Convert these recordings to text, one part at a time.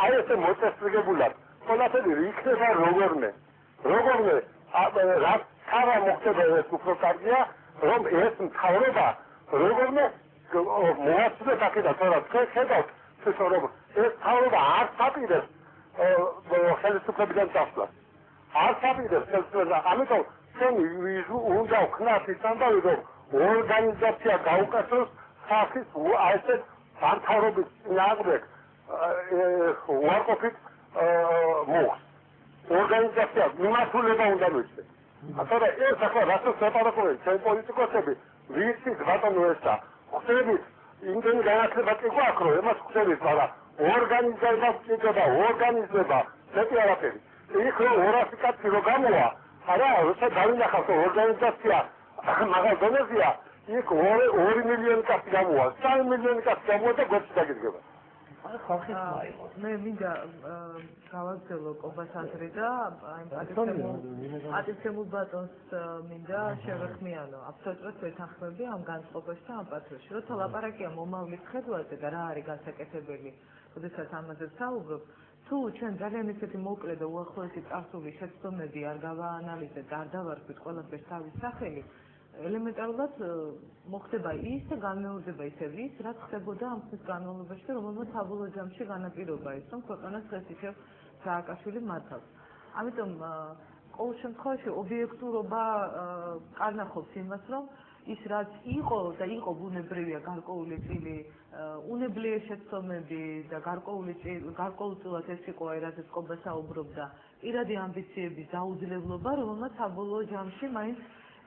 აი ესე მოწესრიგებულად ყველაფერი იქნება როგორმე რა ხარა მოხდება ეს უფრო კარგია რომ ეს მთავრობა როგორმე მოასწრებს აქედან თორემ ხედავთ რომ ეს მთავრობა არ საპირებს ხელისუფლებიდან წასვლას არ საპირებს ხელისუფლებას ამიტომ ჩვენი უნდა ვქნათ ის ამბავი რომ ორგანიზაცია გაუკეთოს სახის ასეთ სამთავრობის წინააღმდეგ უარყოფით მოხს ორგანიზაცია მიმართულება უნდა მიჩნდეს ახლა ეს ახლა რასაც საპარაკოები ჩვენ პოლიტიკოსები ვიცით ბატონო ესა ხდებით იმდენი განათლება კი გვაქვს რომ εμას ხდებით მაგრამ ორგანიზება მეტი არაფერი იქ რომ 200 კაცი რო გამოვა არა როცა დავინახავთ ორგანიზაცია მაგალ დონეზეა იქ 2 მილიონი კაცი გამოვა 3 მილიონი კაცი გამოვა და გვერდში დაგიდგება მე მინდა გავაგზავნო კობას აზრი და პატივცემულ ბატონს მინდა შევეხმიანო. აბსოლუტურად ვეთანხმები ამ განწყობაში და ამ პატროში. როცა ლაპარაკია მომავლის ხედვაზე და რა არის განსაკეთებელი, როდესაც ამაზე ვსაუბრობ, თუ ჩვენ ძალიან ისეთი მოკლე და უახლოესი წარსული შეცდომები არ გავაანალიზებთ, არ დავარქვით ყველაფერს თავის სახელი, ელემენტარულად მოხდება ის და განმეორდება ისევ ის, რაც ხდებოდა ამ ხნის განმავლობაში და რომელმაც საბოლოო ჯამში განაპირობა ის, რომ ქვეყანას დღეს ისევ სააკაშვილი მართავს. ამიტომ ყოველ შემთხვევაში ობიექტურობა კარნახობს იმას, რომ ის რაც იყო და იყო ბუნებრივია გარკვეული წილი, უნებლიე შეცდომები და გარკვეულწილად ეს იყო რაზეც ყობა საუბრობდა, პირადი ამბიციების დაუძლებლობა, რომელმაც საბოლოო ჯამში მაინც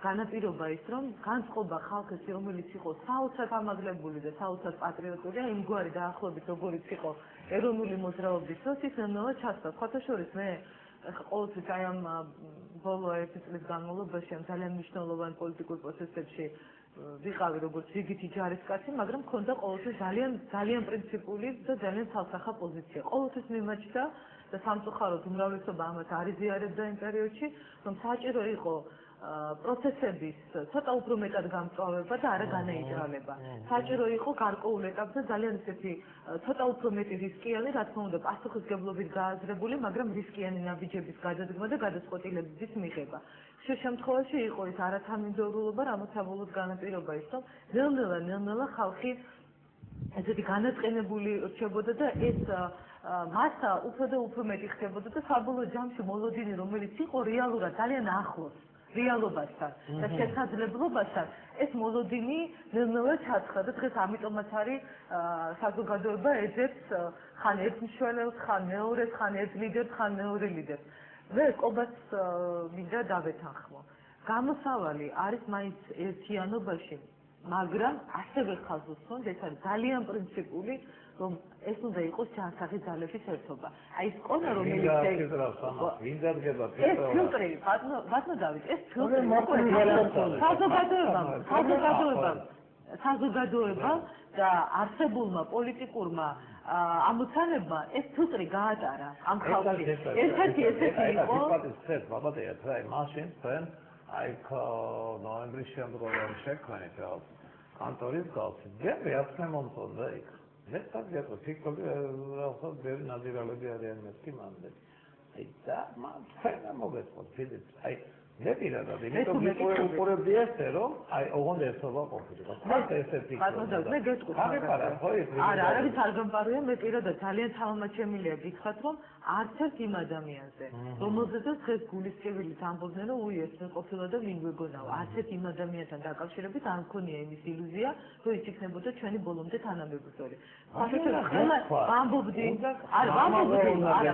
განაპირობა ის, რომ განწყობა ხალხის, რომელიც იყო საოცრად ამაღლებული და საოცრად პატრიოტული, იმგვარი დაახლოებით, როგორიც იყო ეროვნული მოძრაობის დროს, ის ნელ-ნელა ჩასდა. სხვათა შორის მე ყოველთვის აი ამ ბოლო 1 წლის განმავლობაში ამ ძალიან მნიშვნელოვან პოლიტიკურ პროცესებში ვიყავი როგორც რიგითი ჯარისკაცი, მაგრამ მქონდა ყოველთვის ძალიან პრინციპული და ძალიან ცალსახა პოზიცია. ყოველთვის მიმაჩნდა და სამწუხაროდ უმრავლესობა ამას არ იზიარებდა იმ პერიოდში, რომ საჭირო იყო პროცესების ცოტა უფრო მეტად გამწვავება და არა განეიჭრალება. საჭირო იყო გარკვეულ ეტაპზე ძალიან ისეთი ცოტა უფრო მეტი რისკიანი, რა თქმა უნდა, პასუხისმგებლობით გააზრებული, მაგრამ რისკიანი ნაბიჯების გადადგმა და გადაწყვეტილებების მიღება. ხშირ შემთხვევაში იყო ის არათანმიმდევრულობა, რამაც საბოლოოდ განაპირობა ის, რომ ნელ-ნელა ხალხი ესეთი განაწყენებული რჩებოდა და ეს მასა უფრო და უფრო მეტი ხდებოდა და საბოლოო ჯამში მოლოდინი, რომელიც იყო რეალურად ძალიან ახლოს რეალობასთან და შესაძლებლობასთან ეს მოლოდინი ნელ-ნელა ჩაცხდა და დღეს ამიტომაც არის საზოგადოება ეძებს ხან ერთ მშველელს, ხან მეორეს, ხან ერთ ლიდერს, ხან მეორე ლიდერს. მე ყობას მინდა დავეთანხმო. გამოსავალი არის მაინც ერთიანობაში, მაგრამ ასევე ხაზს უსვამს, ეს არის ძალიან პრინციპული, რომ ეს უნდა იყოს ჯანსაღი ძალების ერთობა. აი ეს ყონა რომელიც ეს ფილტრი, ბატონო დავით, ეს ფილტრი საზოგადოებამ და არსებულმა პოლიტიკურმა ამოცანებმა ეს ფილტრი გაატარა ამ ხალხში. ერთ-ერთი ესეთი იყო ბაბადეა, მაშინ ჩვენ აი ნოემბრის შემდგომ შექმნით კანტორის გალსი. მე ახლა მომწონდა იქ. მე თვითონ ფიქრობდი ახლა ბევრი ნადირალები არიან მეთქი მანდ. აი და მან ფენა მოგეწყოთ ფილიპს. აი მე პირადად იმიტომ ვიყურებდი ესე რომ აი ოღონდ ერთობა ყოფილიყო. მას ესე ფიქრობდი. ბატონო მე გეტყვით. არა, არავის არ გამპარია, მე პირადად ძალიან თამამაჩემილია გითხრათ რომ არც ერთ იმ ადამიანზე, რომელზედაც დღეს გულისკევილით ამბობდნენ რომ უი ეს მე ყოფილა და ვინ გვეგონაო. არც ერთ იმ ადამიანთან დაკავშირებით არ მქონია იმის ილუზია, რომ ის იქნებოდა ჩვენი ბოლომდე თანამებრძოლი. ვამბობდი, არა,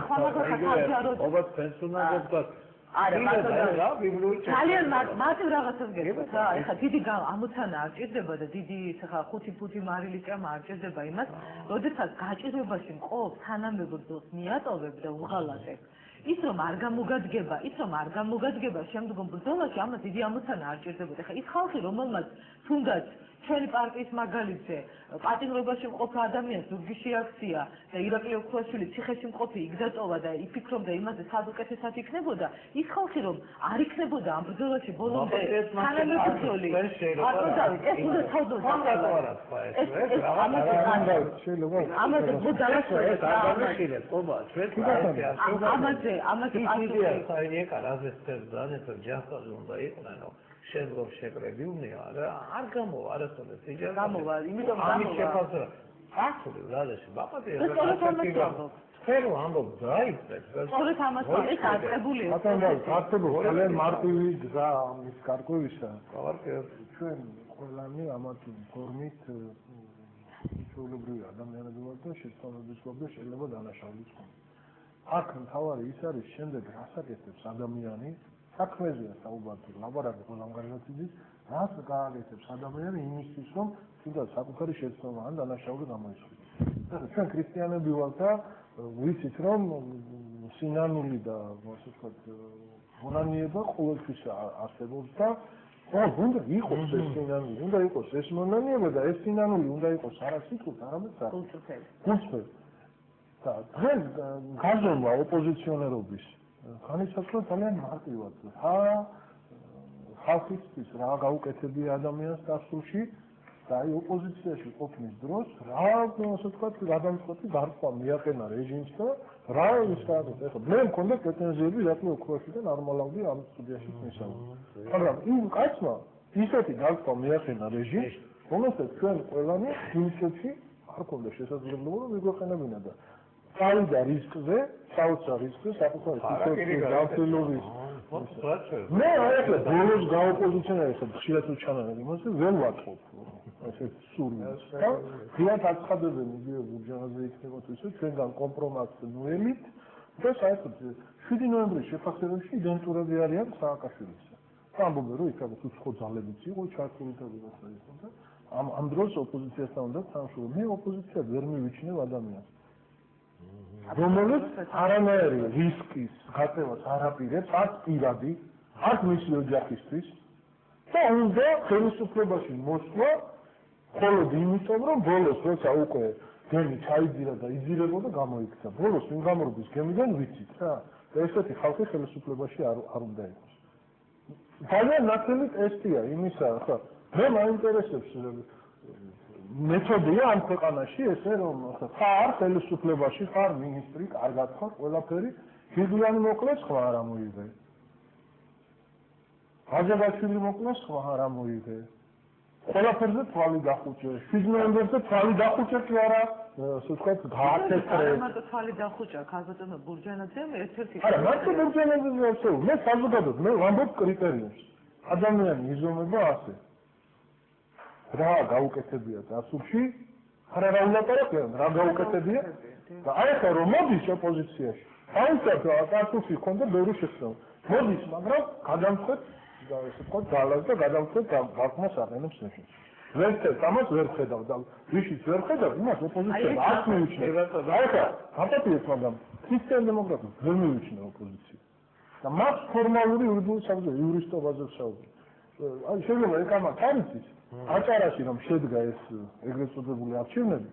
ხა მაგალითად ხალხაროდ ობათ პენსიონერებთან ძალიან მარტივ რაღაცას გეტყვით რა, ეხლა დიდი ამოცანა არ ჭირდება და დიდი ხა 5 მარილი ჭამა არ ჭირდება იმას, როდესაც გაჭირვებაში მყოფ თანამებრძოლს მიატოვებ და უღალატებ. ის რომ არ გამოგადგება შემდგომ ბრძოლაში, ამას დიდი ამოცანა არ ჭირდებოდა. ეხლა ის ხალხი, რომელმაც თუნდაც ჩვენი პარტიის მაგალითზე პატიმრობაში მყოფ ადამიანს ზურგი შეაქცია და ირაკლი ოქროაშვილი ციხეში მყოფი იგზატოვა და იფიქრობდა იმაზე სად უკეთესად იქნებოდა ის ხალხი რომ არ იქნებოდა ამ ბრძოლაში ბოლომდე თანამებრძოლი ეს უნდა თავდადოთ ამაზე ბუდალაშორეთ შეგროვ შეკრებიუნია და არ გამოვა არასოდეს იჯერა გამოვა იმიტომ ამის შეფასება აქტური რადაში ბაპატია ფერო ამბობ დაიწეს სწორედ ამას ეს აწებული აწებული ძალიან მარტივი გზა ამის გარკვევისა ჩვენ ყველანი ამათ ფორმით ჩვეულებრივი ადამიანები ვართ და შეცდომების გვაქვს შეიძლება დანაშაულიც გქონდეს აქ მთავარი ის არის შემდეგ რასაკეთებს ადამიანი საქმეზეა საუბარი ლაბორატორი ყველა ორგანიზაციის რაც გააკეთებს ადამიანი იმისთვის რომ თუნდაც საკუთარი შეცდომა ან დანაშაული გამოიცხადოს. ჩვენ ქრისტიანები ვართ და ვიცით რომ სინანული და ასე ვთქვათ მონანიება ყოველთვის არსებობს და უნდა იყოს ეს სინანული, უნდა იყოს ეს მონანიება და ეს სინანული უნდა იყოს არა სიტყვით, არამედ გულწრფელი. და დღეს გაზომვა ოპოზიციონერობის განიცადა ძალიან მარტივად. ხალხისთვის რა გაუკეთებია ადამიანს დასულში და აი ოპოზიციაში ყოფნის დროს რა ასე ვთქვათ გადამწყვეტი გარკვევა მიაყენა რეჟიმს და რა ის გააკეთა. ეხლა მე მქონდა პრეტენზიები ირაკლი ოქროაშვილთან არ მოლავდი ამ სტუდიაში მისაუბრა. მაგრამ იმ კაცმა ისეთი გარკვევა მიაყენა რეჟიმს, რომელსაც ჩვენ ყველანი ინსტიტუტში არ ქონდა შესაძლებლობა რომ მიგვეყენებინა და წავიდა რისკზე, საოცარ რისკზე, საკუთარი სიცოცხლის გავწელობის. მე ახლა ბოლოს გაოპოზიციონერი ხარ, ხშირად უჩანარებ იმას, ვერ ვატყობ. ესე სურვილს. და ღიად აცხადებენ იგივე ბურჯანაძე იქნება თუ ისე ჩვენგან კომპრომატს ნუელით და საერთოდ 7 ნოემბრის შეფასებებში იდენტურები არიან სააკაშვილისა. ამბობენ რომ იქ უცხო ძალებიც იყო ჩართული და ვიღაცა იყო და ამ დროს ოპოზიციასთან უნდა თანხმობა. მე ოპოზიცია ვერ მივიჩნევ ადამიანს. რომელიც არანაირი რისკის გაწევას არ აპირებს, არც პირადი, არც მისი ოჯახისთვის და უნდა ხელისუფლებაში მოსვლა მხოლოდ იმიტომ, რომ ბოლოს როცა უკვე გემი ჩაიძირა და იძირებოდა გამოიქცა. ბოლოს ვინ გამორბის გემიდან ვიცით რა. და ესეთი ხალხი ხელისუფლებაში არ უნდა იყოს. ძალიან ნათელი ტესტია იმისა, ხა მე მაინტერესებს მეთოდია ამ ქვეყანაში ესე რომ ხარ ხელისუფლებაში ხარ მინისტრი, კარგად ხარ, ყველაფერი, გიგლიანი მოკლეს ხმა არ ამოიღე. აჯაბაშვილი მოკლეს ხმა არ ამოიღე. ყველაფერზე თვალი დახუჭე. 7 ნოემბერზე თვალი დახუჭე კი არა, ასე ვთქვათ, გააკეთრე. მარტო თვალი დახუჭა, ქალბატონო ბურჯანაძემ ერთ-ერთი. არა, მარტო ბურჯანაძემ ასეულ, მე საზოგადოებრივ, მე ვამბობ კრიტერიუმს. ადამიანი იზომება ასე. რა გაუკეთებია დასულში, არა რა ულაპარაკიან, რა გაუკეთებია და აი ახლა რომ მოდის ოპოზიციაში, აუცილებლად კარტოფი ხონდა ბევრი შეცდომა. მოდის, მაგრამ გადამწყვეტ და ესე ვთქვათ, ძალას და გადამწყვეტ გაკმას აყენებს რეჟიმს. ვერცერთს ამას ვერ ხედავ და ვიშიც ვერ ხედავ, იმას ოპოზიცია არ მივიჩნევ. აი ახლა გაპატიეთ, მაგრამ ქრისტიან-დემოკრატებს ვერ მივიჩნევ ოპოზიცია. და მას ფორმალური იურიდიული საბრძოლო იურისტობაზე ვსაუბრობ. აი შეიძლება ეს ამათ არ იცის. აჭარაში რომ შედგა ეს ეგრეთ წოდებული არჩევნები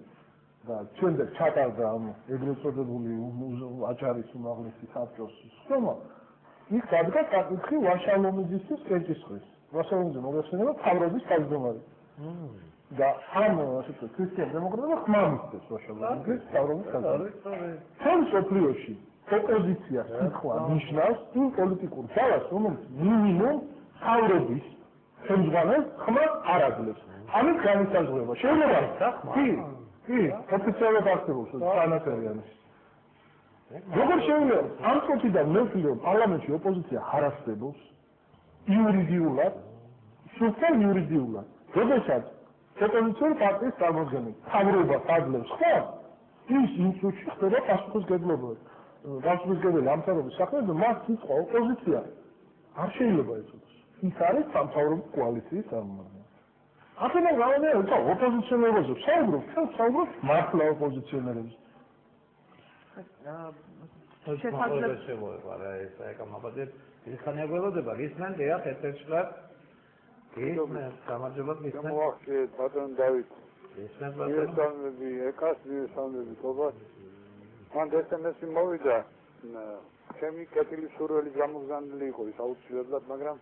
და შემდეგ ჩატარდა ამ ეგრეთ წოდებული აჭარის უმაღლესი საბჭოს სხდომა, იქ დადგა საკითხი ვაშალომიძისთვის კენჭისყრის. ვაშალომიძე მოგეხსენება მთავრობის თავმჯდომარე. და ამ ასე ვთქვათ ქრისტიან-დემოკრატებმა ხმა მისცეს ვაშალომიძეს მთავრობის თავმჯდომარედ. ჩვენ სოფლიოში ოპოზიცია სიტყვა ნიშნავს იმ პოლიტიკურ ძალას, რომელიც მინიმუმ მთავრობის ხელმძღვანელს ხმა არ აძლევს. ამით განისაზღვრება. შეიძლება კი, ოფიციალურად არსებობს სანაცერი ამის. როგორ შეიძლება ამ წუთიდან მე ვთვლი, რომ პარლამენტში ოპოზიცია არ არსებობს იურიდიულად, სულ იურიდიულად. როდესაც ოპოზიციური პარტიის წარმოადგენელი მთავრობას აძლევს ხმა, ის იმ წუთში ხდება პასუხისმგებლობა. პასუხისმგებელი ამ თავრობის საქმეზე მას სიტყვა ოპოზიცია არ შეიძლება ეწოდოს. ის არის სამთავრობო კოალიციის წარმომადგენელი. ახლა გავანერო, ოპოზიციონერებზე ვსაუბრობ, ჩვენ ვსაუბრობ მართლა ოპოზიციონერებზე. შეფასება რა ეს ეკამაბადეთ ის ხანიაგველოდება ისმენ დიახ ერთ-ერთად გისმენთ, გამარჯობა გისმენთ. მოახერხეთ ბატონ დავით. გისმენთ ბატონო. მიესალმები ეკას, მიესალმები გოგას. მან SMS-ი მოვიდა. ჩემი კეთილი სურვილი გამოგზავნილი იყო ის აუცილებლად, მაგრამ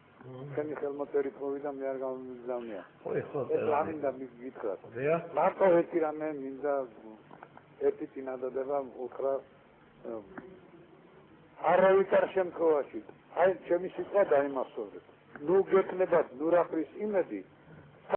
ჩემი ხელმოწერით მოვიდა, მე არ გამომიგზავნია. ხო, ხო. ეს რა მინდა მიგითხრათ. დიახ. მარტო ერთი რამე მინდა ერთი წინადადება უთხრა არავითარ შემთხვევაში. აი ჩემი სიტყვა დაიმასწორეთ. ნუ გექნებათ ნურახრის იმედი